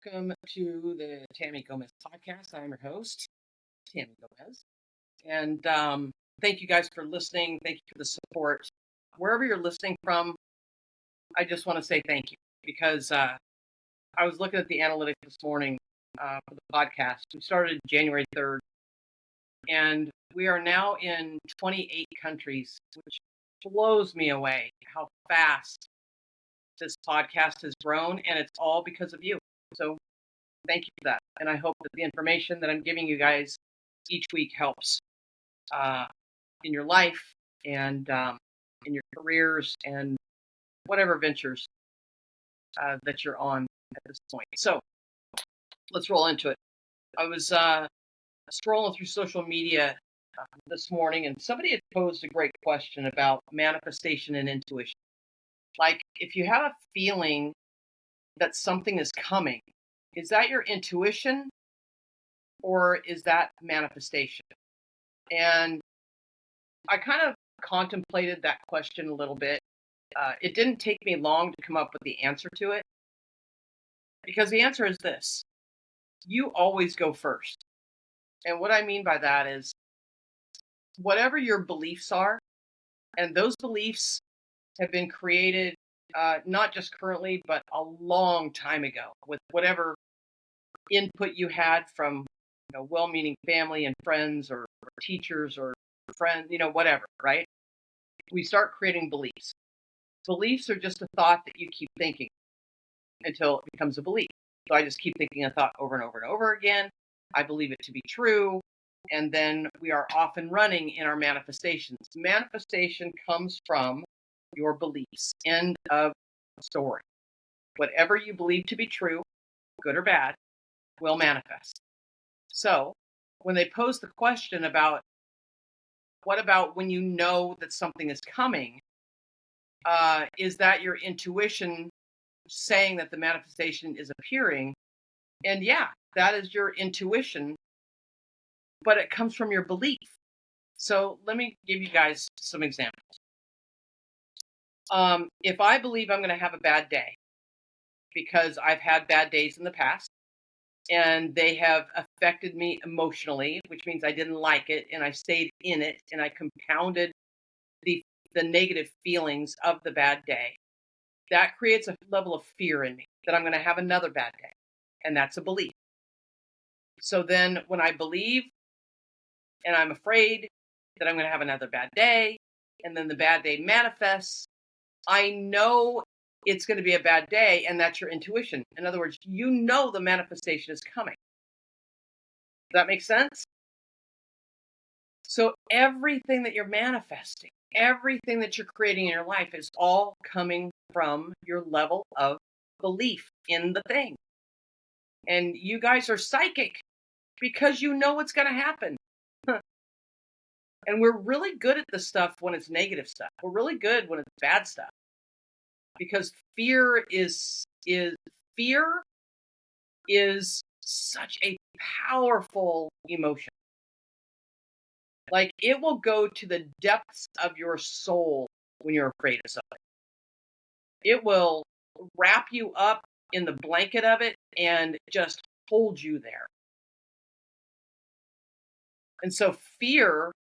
Welcome to the Tami Gomez Podcast. I'm your host, Tami Gomez. And thank you guys for listening. Thank you for the support. Wherever you're listening from, I just want to say thank you because I was looking at the analytics this morning for the podcast. We started January 3rd, and we are now in 28 countries, which blows me away how fast this podcast has grown, and it's all because of you. So thank you for that. And I hope that the information that I'm giving you guys each week helps in your life and in your careers and whatever ventures that you're on at this point. So let's roll into it. I was scrolling through social media this morning, and somebody had posed a great question about manifestation and intuition. Like, if you have a feeling that something is coming, is that your intuition or is that manifestation? And I kind of contemplated that question a little bit. It didn't take me long to come up with the answer to it, because the answer is this: you always go first. And what I mean by that is, whatever your beliefs are, and those beliefs have been created not just currently, but a long time ago with whatever input you had from well-meaning family and friends or teachers or friends, whatever, right? We start creating beliefs. Beliefs are just a thought that you keep thinking until it becomes a belief. So I just keep thinking a thought over and over and over again. I believe it to be true. And then we are off and running in our manifestations. Manifestation comes from your beliefs. End of story. Whatever you believe to be true, good or bad, will manifest. So when they pose the question about what about when you know that something is coming, is that your intuition saying that the manifestation is appearing? And yeah, that is your intuition, but it comes from your belief. So let me give you guys some examples. If I believe I'm going to have a bad day because I've had bad days in the past and they have affected me emotionally, which means I didn't like it and I stayed in it and I compounded the negative feelings of the bad day, that creates a level of fear in me that I'm going to have another bad day. And that's a belief. So then when I believe and I'm afraid that I'm going to have another bad day, and then the bad day manifests, I know it's going to be a bad day, and that's your intuition. In other words, you know the manifestation is coming. Does that make sense? So everything that you're manifesting, everything that you're creating in your life is all coming from your level of belief in the thing. And you guys are psychic because you know what's going to happen. And we're really good at this stuff when it's negative stuff. We're really good when it's bad stuff. Because fear is such a powerful emotion. Like, it will go to the depths of your soul when you're afraid of something. It will wrap you up in the blanket of it and just hold you there. And so fear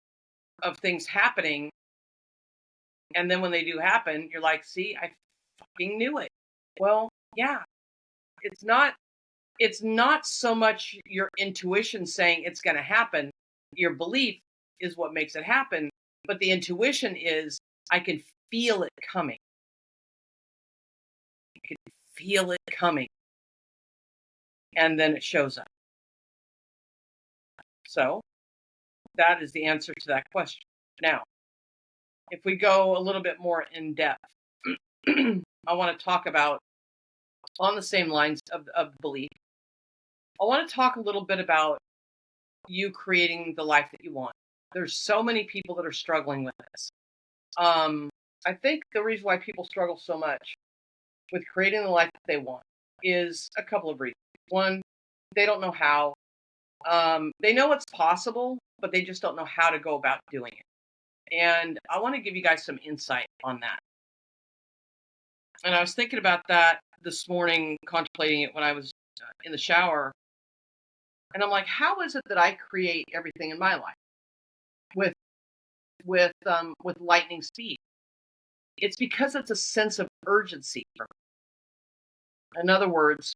of things happening, and then when they do happen, you're like, see, I fucking knew it. Well, yeah, it's not so much your intuition saying it's going to happen. Your belief is what makes it happen. But the intuition is, I can feel it coming. I can feel it coming. And then it shows up. So that is the answer to that question. Now, if we go a little bit more in depth, I want to talk about, on the same lines of belief, I want to talk a little bit about you creating the life that you want. There's so many people that are struggling with this. I think the reason why people struggle so much with creating the life that they want is a couple of reasons. One, they don't know how. They know it's possible, but they just don't know how to go about doing it. And I want to give you guys some insight on that. And I was thinking about that this morning, contemplating it when I was in the shower, and I'm like, how is it that I create everything in my life with with lightning speed? It's because it's a sense of urgency for me. In other words,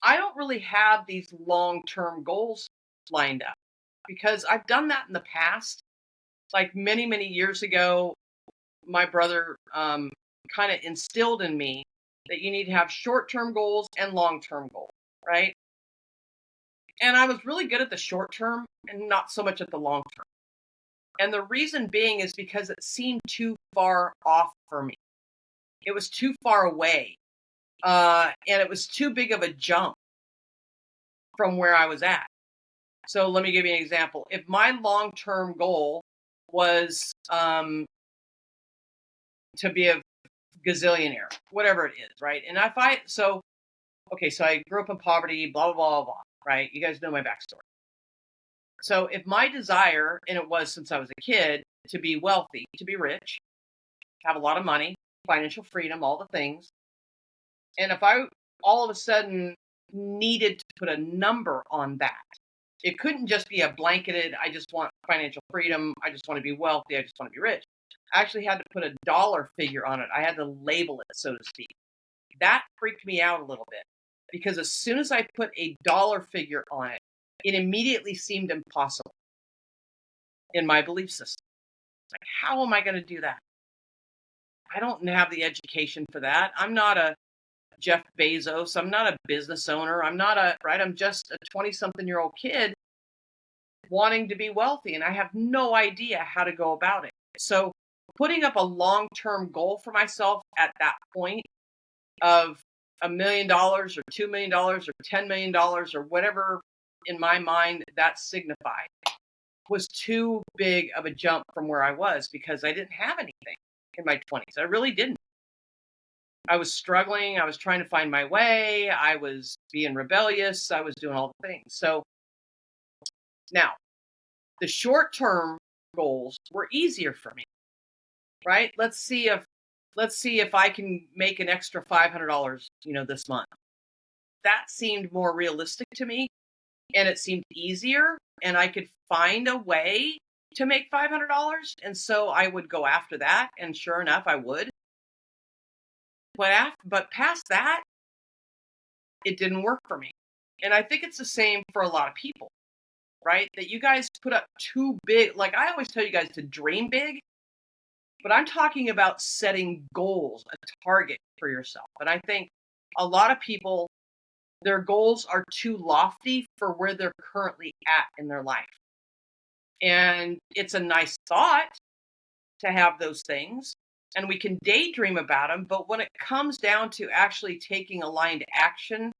I don't really have these long-term goals lined up because I've done that in the past. Like many, many years ago, my brother kind of instilled in me that you need to have short-term goals and long-term goals, right? And I was really good at the short term and not so much at the long term. And the reason being is because it seemed too far off for me. It was too far away. And it was too big of a jump from where I was at. So let me give you an example. If my long-term goal was to be a gazillionaire, whatever it is, right? And so I grew up in poverty, blah, blah, blah, blah, right? You guys know my backstory. So if my desire, and it was since I was a kid, to be wealthy, to be rich, have a lot of money, financial freedom, all the things, and if I all of a sudden needed to put a number on that, it couldn't just be a blanketed, I just want financial freedom, I just want to be wealthy, I just want to be rich. I actually had to put a dollar figure on it. I had to label it, so to speak. That freaked me out a little bit because as soon as I put a dollar figure on it, it immediately seemed impossible in my belief system. Like, how am I going to do that? I don't have the education for that. I'm not a Jeff Bezos. I'm not a business owner. I'm just a 20-something-year-old kid wanting to be wealthy, and I have no idea how to go about it. So putting up a long-term goal for myself at that point of $1 million or $2 million or $10 million or whatever in my mind that signified was too big of a jump from where I was because I didn't have anything in my 20s. I really didn't. I was struggling. I was trying to find my way. I was being rebellious. I was doing all the things. So now the short-term goals were easier for me, right? Let's see if I can make an extra $500, this month. That seemed more realistic to me, and it seemed easier, and I could find a way to make $500, and so I would go after that, and sure enough, I would. But past that, it didn't work for me. And I think it's the same for a lot of people, right? That you guys put up too big. Like I always tell you guys to dream big, but I'm talking about setting goals, a target for yourself. And I think a lot of people, their goals are too lofty for where they're currently at in their life. And it's a nice thought to have those things, and we can daydream about them. But when it comes down to actually taking aligned action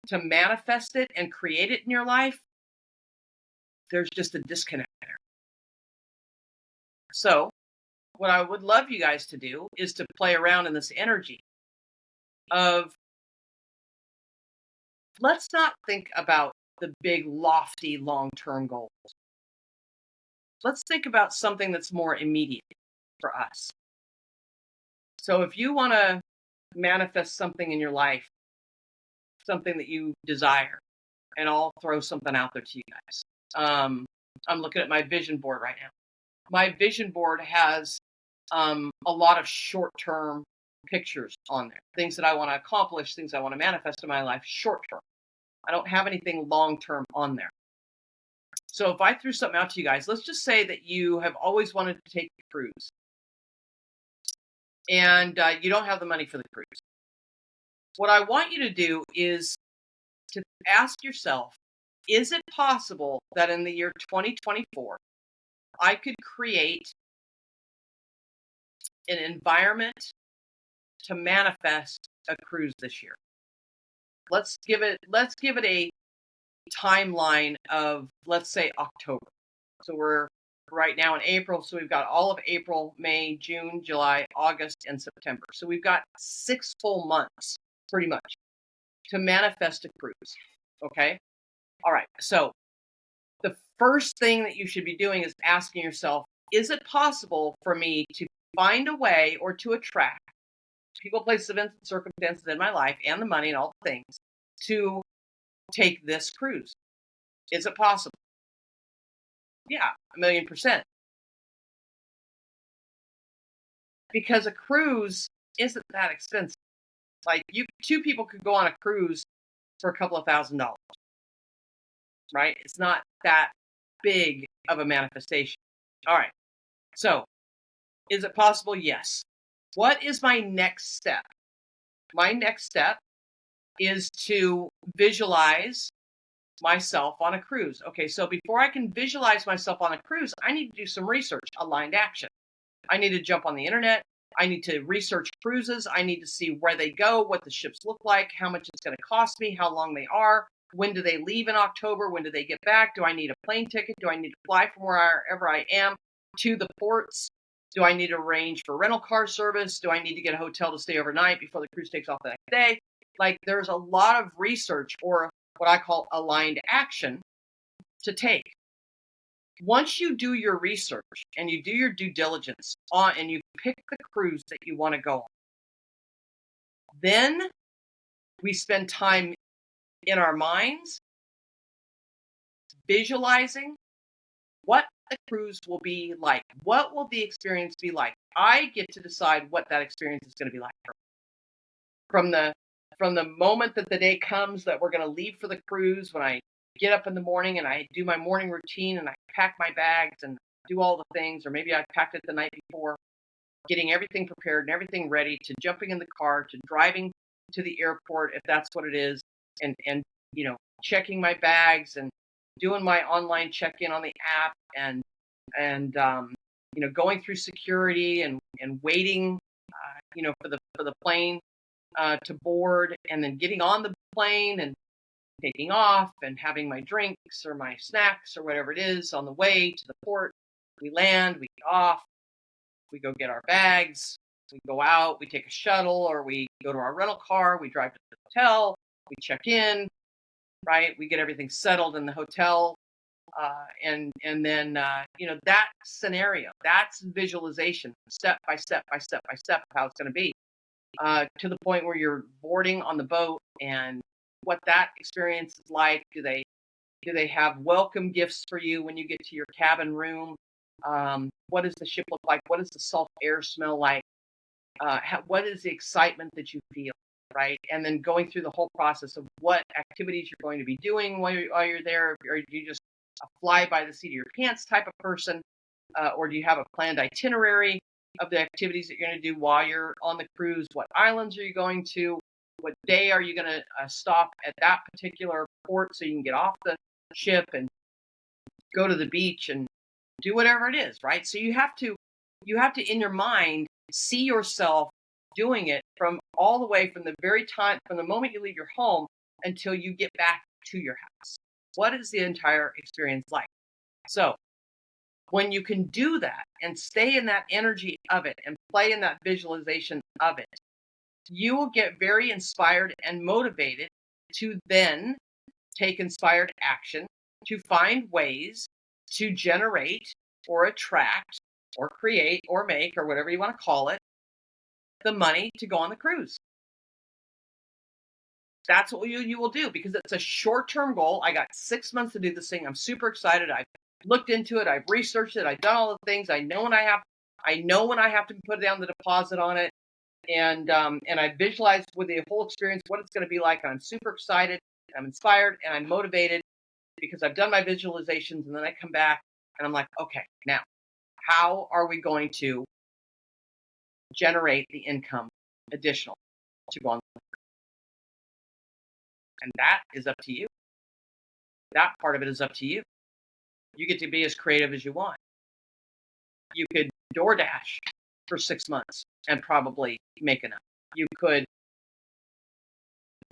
to manifest it and create it in your life, there's just a disconnect there. So what I would love you guys to do is to play around in this energy of, let's not think about the big, lofty, long-term goals. Let's think about something that's more immediate for us. So if you want to manifest something in your life, something that you desire, and I'll throw something out there to you guys. I'm looking at my vision board right now. My vision board has a lot of short-term pictures on there, things that I want to accomplish, things I want to manifest in my life short-term. I don't have anything long-term on there. So if I threw something out to you guys, let's just say that you have always wanted to take a cruise and you don't have the money for the cruise. What I want you to do is to ask yourself, is it possible that in the year 2024, I could create an environment to manifest a cruise this year? Let's give it a timeline of, let's say, October. So we're right now in April, so we've got all of April, May, June, July, August, and September. So we've got 6 full months, pretty much, to manifest a cruise. Okay? All right. So the first thing that you should be doing is asking yourself, is it possible for me to find a way or to attract people, places, events, and circumstances in my life and the money and all the things to take this cruise. Is it possible? Yeah, 1,000,000%. Because a cruise isn't that expensive. Like two people could go on a cruise for a couple of $1,000s, right? It's not that big of a manifestation. All right. So, is it possible? Yes. What is my next step? My next step is to visualize myself on a cruise. Okay, so before I can visualize myself on a cruise, I need to do some research, aligned action. I need to jump on the internet. I need to research cruises. I need to see where they go, what the ships look like, how much it's going to cost me, how long they are, when do they leave in October, when do they get back, do I need a plane ticket, do I need to fly from wherever I am to the ports, do I need to arrange for rental car service, do I need to get a hotel to stay overnight before the cruise takes off the next day? Like, there's a lot of research, or what I call aligned action, to take. Once you do your research and you do your due diligence on, and you pick the cruise that you want to go on, then we spend time in our minds visualizing what the cruise will be like. What will the experience be like? I get to decide what that experience is going to be like from the moment that the day comes that we're going to leave for the cruise. When I get up in the morning and I do my morning routine and I pack my bags and do all the things, or maybe I packed it the night before, getting everything prepared and everything ready, to jumping in the car, to driving to the airport if that's what it is, and checking my bags and doing my online check-in on the app, and going through security and waiting for the plane to board, and then getting on the plane and taking off and having my drinks or my snacks or whatever it is on the way to the port. We land, we get off, we go get our bags, we go out, we take a shuttle, or we go to our rental car, we drive to the hotel, we check in, right? We get everything settled in the hotel. And then that scenario, that's visualization, step by step by step by step, of how it's going to be, to the point where you're boarding on the boat, and what that experience is like. Do they have welcome gifts for you when you get to your cabin room? What does the ship look like? What does the salt air smell like? What is the excitement that you feel, right? And then going through the whole process of what activities you're going to be doing while you're there. Or do you just a fly by the seat of your pants type of person, or do you have a planned itinerary of the activities that you're going to do while you're on the cruise? What islands are you going to? What day are you going to stop at that particular port so you can get off the ship and go to the beach and do whatever it is, right? So you have to in your mind see yourself doing it from all the way from the moment you leave your home until you get back to your house. What is the entire experience like? So when you can do that and stay in that energy of it and play in that visualization of it, you will get very inspired and motivated to then take inspired action to find ways to generate or attract or create or make, or whatever you want to call it, the money to go on the cruise. That's what you will do, because it's a short-term goal. I got 6 months to do this thing. I'm super excited. I've looked into it. I've researched it. I've done all the things. I know when I have to put down the deposit on it. And I visualized with the whole experience what it's going to be like. And I'm super excited. I'm inspired and I'm motivated because I've done my visualizations. And then I come back and I'm like, okay, now how are we going to generate the income additional to go on? And that is up to you. That part of it is up to you. You get to be as creative as you want. You could DoorDash for 6 months and probably make enough. You could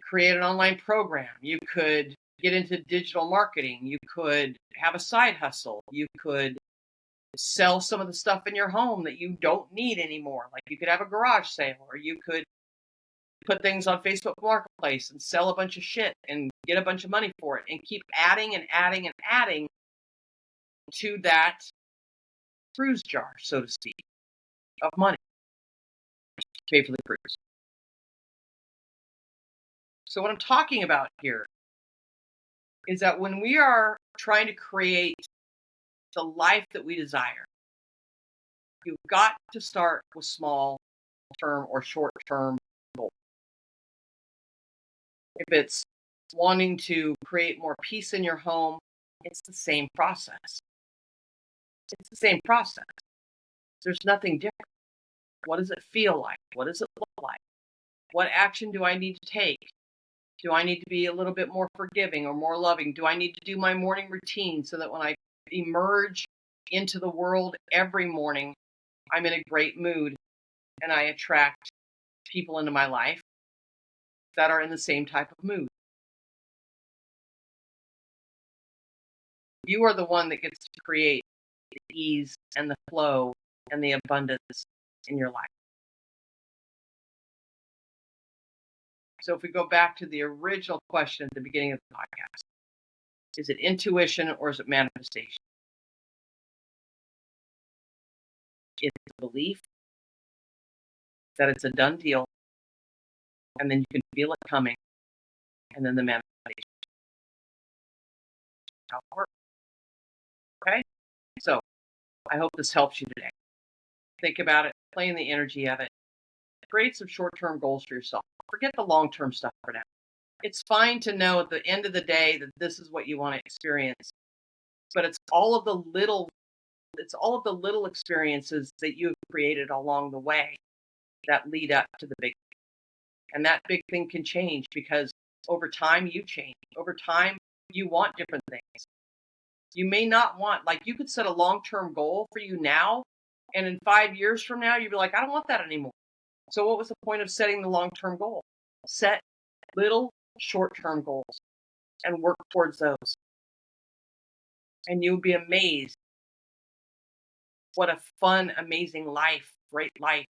create an online program. You could get into digital marketing. You could have a side hustle. You could sell some of the stuff in your home that you don't need anymore. Like, you could have a garage sale, or you could put things on Facebook Marketplace and sell a bunch of shit and get a bunch of money for it, and keep adding and adding and adding to that cruise jar, so to speak, of money to pay for the cruise. So what I'm talking about here is that when we are trying to create the life that we desire, you've got to start with small term or short term goals. If it's wanting to create more peace in your home, it's the same process. It's the same process. There's nothing different. What does it feel like? What does it look like? What action do I need to take? Do I need to be a little bit more forgiving or more loving? Do I need to do my morning routine so that when I emerge into the world every morning, I'm in a great mood and I attract people into my life that are in the same type of mood? You are the one that gets to create the ease and the flow and the abundance in your life. So if we go back to the original question at the beginning of the podcast, is it intuition or is it manifestation? It's a belief that it's a done deal, and then you can feel it coming, and then the manifestation. How it works. Okay? So I hope this helps you today. Think about it, play in the energy of it. Create some short-term goals for yourself. Forget the long-term stuff for now. It's fine to know at the end of the day that this is what you want to experience, but it's all of the little experiences that you've created along the way that lead up to the big thing. And that big thing can change because over time you change. Over time you want different things. You may not want, like, you could set a long-term goal for you now, and in 5 years from now you'd be like, I don't want that anymore. So what was the point of setting the long-term goal? Set little short-term goals and work towards those. And you'll be amazed what a fun, amazing life, great life,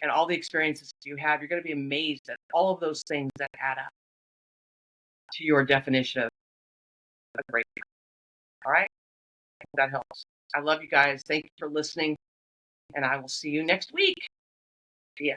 and all the experiences you have. You're going to be amazed at all of those things that add up to your definition of a great life. All right? I hope that helps. I love you guys. Thank you for listening, and I will see you next week. See ya.